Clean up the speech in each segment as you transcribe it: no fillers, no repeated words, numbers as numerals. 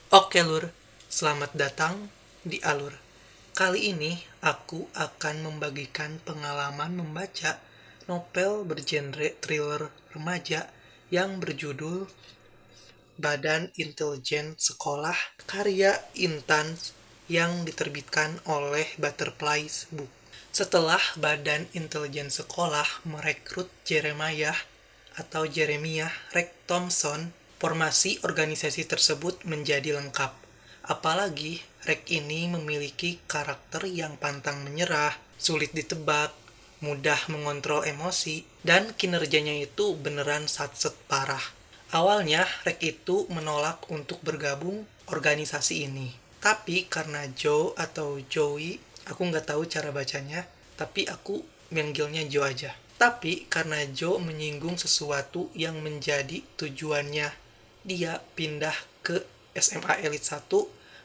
Oke Lur, selamat datang di Alur. Kali ini aku akan membagikan pengalaman membaca novel bergenre thriller remaja yang berjudul Badan Intelijen Sekolah karya Intan yang diterbitkan oleh Butterflies Book. Setelah Badan Intelijen Sekolah merekrut Jeremiah Rex Thompson, formasi organisasi tersebut menjadi lengkap. Apalagi Rex ini memiliki karakter yang pantang menyerah, sulit ditebak, mudah mengontrol emosi, dan kinerjanya itu beneran satset parah. Awalnya Rex itu menolak untuk bergabung organisasi ini. Tapi karena Joe atau Joey, aku nggak tahu cara bacanya, tapi aku manggilnya Joe aja. Tapi karena Joe menyinggung sesuatu yang menjadi tujuannya dia pindah ke SMA Elite 1,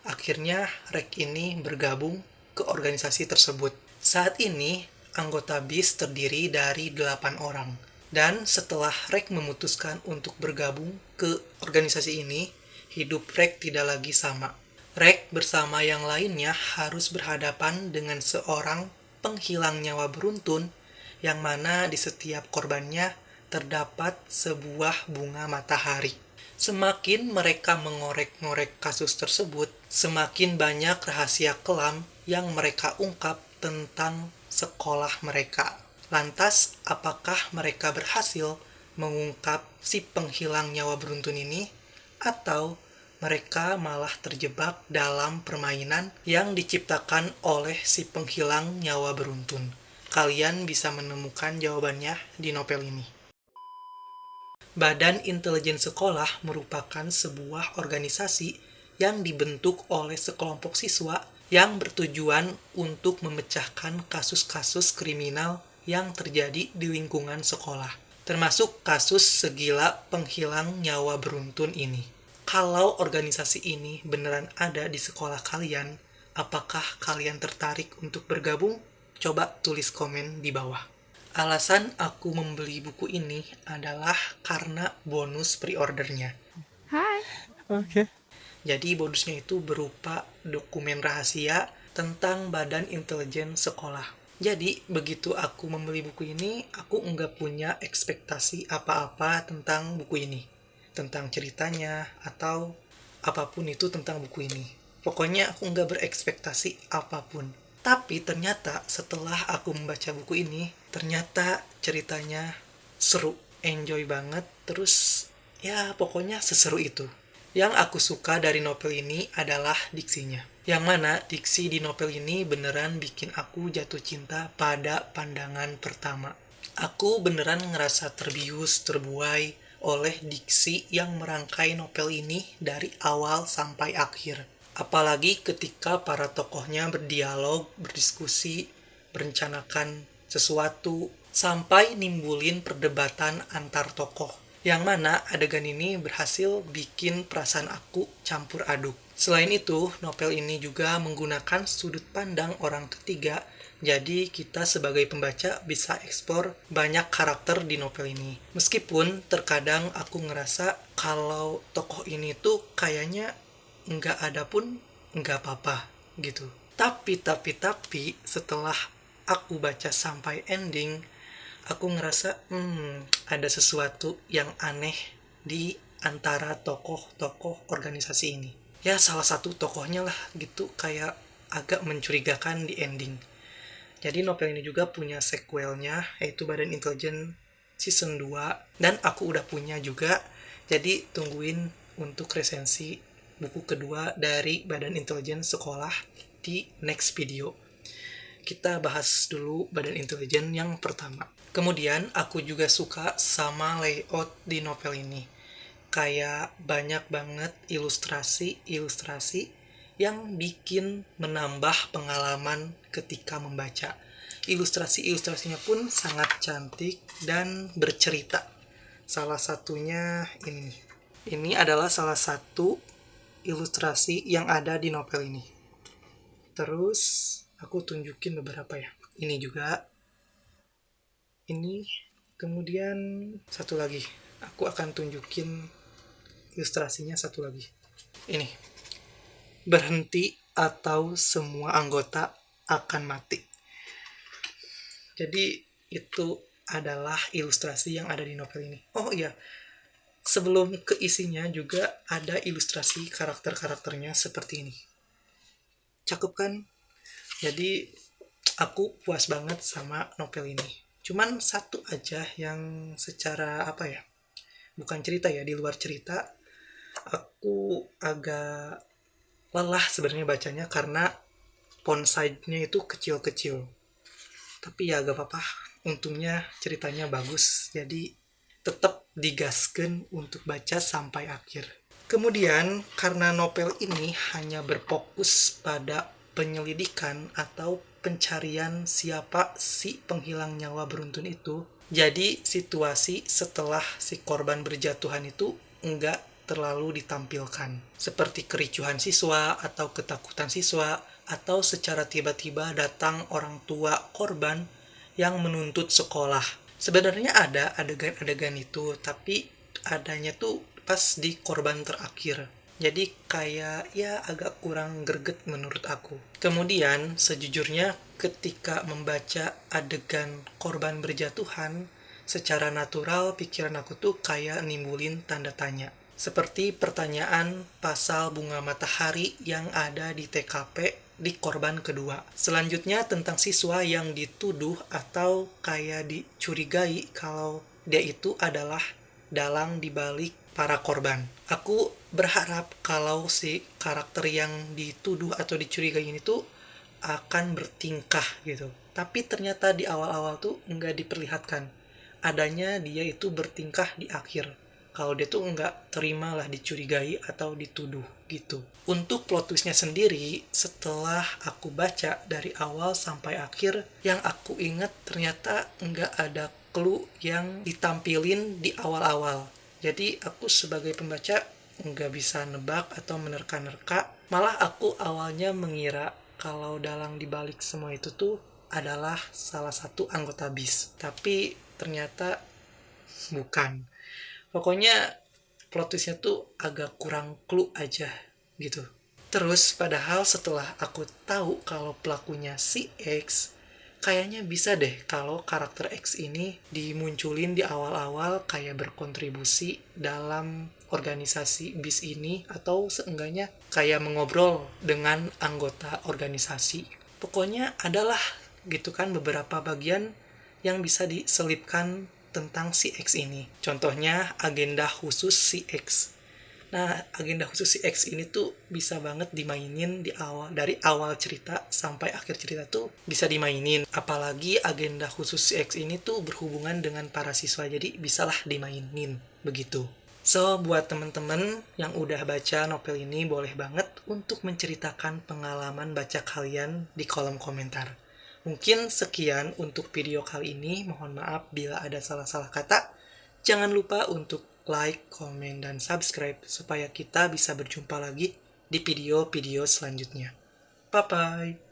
akhirnya Rek ini bergabung ke organisasi tersebut. Saat ini, anggota BIS terdiri dari 8 orang. Dan setelah Rek memutuskan untuk bergabung ke organisasi ini, hidup Rek tidak lagi sama. Rek bersama yang lainnya harus berhadapan dengan seorang penghilang nyawa beruntun yang mana di setiap korbannya terdapat sebuah bunga matahari. Semakin mereka mengorek-ngorek kasus tersebut, semakin banyak rahasia kelam yang mereka ungkap tentang sekolah mereka. Lantas, apakah mereka berhasil mengungkap si penghilang nyawa beruntun ini? Atau mereka malah terjebak dalam permainan yang diciptakan oleh si penghilang nyawa beruntun? Kalian bisa menemukan jawabannya di novel ini. Badan Intelijen Sekolah merupakan sebuah organisasi yang dibentuk oleh sekelompok siswa yang bertujuan untuk memecahkan kasus-kasus kriminal yang terjadi di lingkungan sekolah, termasuk kasus segila penghilang nyawa beruntun ini. Kalau organisasi ini beneran ada di sekolah kalian, apakah kalian tertarik untuk bergabung? Coba tulis komen di bawah. Alasan aku membeli buku ini adalah karena bonus pre-ordernya. Hai. Oke. Jadi bonusnya itu berupa dokumen rahasia tentang Badan Intelijen Sekolah. Jadi begitu aku membeli buku ini, aku nggak punya ekspektasi apa-apa tentang buku ini. Tentang ceritanya atau apapun itu tentang buku ini. Pokoknya aku nggak berekspektasi apapun. Tapi ternyata setelah aku membaca buku ini, ternyata ceritanya seru, enjoy banget, terus ya pokoknya seseru itu. Yang aku suka dari novel ini adalah diksinya. Yang mana diksi di novel ini beneran bikin aku jatuh cinta pada pandangan pertama. Aku beneran ngerasa terbius, terbuai oleh diksi yang merangkai novel ini dari awal sampai akhir. Apalagi ketika para tokohnya berdialog, berdiskusi, merencanakan sesuatu, sampai nimbulin perdebatan antar tokoh. Yang mana adegan ini berhasil bikin perasaan aku campur aduk. Selain itu, novel ini juga menggunakan sudut pandang orang ketiga, jadi kita sebagai pembaca bisa eksplor banyak karakter di novel ini. Meskipun terkadang aku ngerasa kalau tokoh ini tuh kayaknya nggak ada pun nggak apa-apa gitu. Tapi setelah aku baca sampai ending, aku ngerasa ada sesuatu yang aneh di antara tokoh-tokoh organisasi ini. Ya salah satu tokohnya lah gitu, kayak agak mencurigakan di ending. Jadi novel ini juga punya sequelnya, yaitu Badan Intelijen Season 2, dan aku udah punya juga. Jadi tungguin untuk resensi buku kedua dari Badan Intelijen Sekolah di next video. Kita bahas dulu Badan Intelijen yang pertama. Kemudian aku juga suka sama layout di novel ini. Kayak banyak banget ilustrasi-ilustrasi yang bikin menambah pengalaman ketika membaca. Ilustrasi-ilustrasinya pun sangat cantik dan bercerita. Salah satunya ini. Ini adalah salah satu ilustrasi yang ada di novel ini. Terus aku tunjukin beberapa ya. Ini juga. Ini. Kemudian satu lagi. Aku akan tunjukin ilustrasinya satu lagi. Ini. berhenti atau semua anggota akan mati. Jadi itu adalah ilustrasi yang ada di novel ini. Oh iya, sebelum ke isinya juga ada ilustrasi karakter-karakternya seperti ini. Cakep kan? Jadi aku puas banget sama novel ini. Cuman satu aja yang secara apa ya? Bukan cerita ya, di luar cerita aku agak lelah sebenarnya bacanya karena font size-nya itu kecil-kecil. Tapi ya gak apa-apa, untungnya ceritanya bagus, jadi tetap digaskan untuk baca sampai akhir. Kemudian, karena novel ini hanya berfokus pada penyelidikan atau pencarian siapa si penghilang nyawa beruntun itu, jadi situasi setelah si korban berjatuhan itu enggak terlalu ditampilkan. Seperti kericuhan siswa atau ketakutan siswa, atau secara tiba-tiba datang orang tua korban yang menuntut sekolah. Sebenarnya ada adegan-adegan itu, tapi adanya tuh pas di korban terakhir. Jadi kayak ya agak kurang greget menurut aku. Kemudian sejujurnya ketika membaca adegan korban berjatuhan, secara natural pikiran aku tuh kayak nimbulin tanda tanya. Seperti pertanyaan pasal bunga matahari yang ada di TKP di korban kedua. Selanjutnya tentang siswa yang dituduh atau kayak dicurigai kalau dia itu adalah dalang dibalik para korban. Aku berharap kalau si karakter yang dituduh atau dicurigai ini tuh akan bertingkah gitu. Tapi ternyata di awal-awal tuh nggak diperlihatkan. Adanya dia itu bertingkah di akhir. Kalau dia tuh nggak terima lah dicurigai atau dituduh gitu. Untuk plot twistnya sendiri, setelah aku baca dari awal sampai akhir, yang aku ingat ternyata nggak ada clue yang ditampilin di awal-awal. Jadi aku sebagai pembaca nggak bisa nebak atau menerka-nerka. Malah aku awalnya mengira kalau dalang dibalik semua itu tuh adalah salah satu anggota BIS. Tapi ternyata bukan. Pokoknya plot twistnya tuh agak kurang clue aja gitu. Terus padahal setelah aku tahu kalau pelakunya si X, kayaknya bisa deh kalau karakter X ini dimunculin di awal-awal kayak berkontribusi dalam organisasi BIS ini, atau seenggaknya kayak mengobrol dengan anggota organisasi. Pokoknya adalah gitu kan beberapa bagian yang bisa diselipkan tentang si X ini. Contohnya agenda khusus si X. Nah, agenda khusus si X ini tuh bisa banget dimainin di awal, dari awal cerita sampai akhir cerita tuh bisa dimainin. Apalagi agenda khusus si X ini tuh berhubungan dengan para siswa, jadi bisalah dimainin begitu. So, buat temen-temen yang udah baca novel ini, boleh banget untuk menceritakan pengalaman baca kalian di kolom komentar. Mungkin sekian untuk video kali ini. Mohon maaf bila ada salah-salah kata. Jangan lupa untuk like, komen, dan subscribe supaya kita bisa berjumpa lagi di video-video selanjutnya. Bye-bye!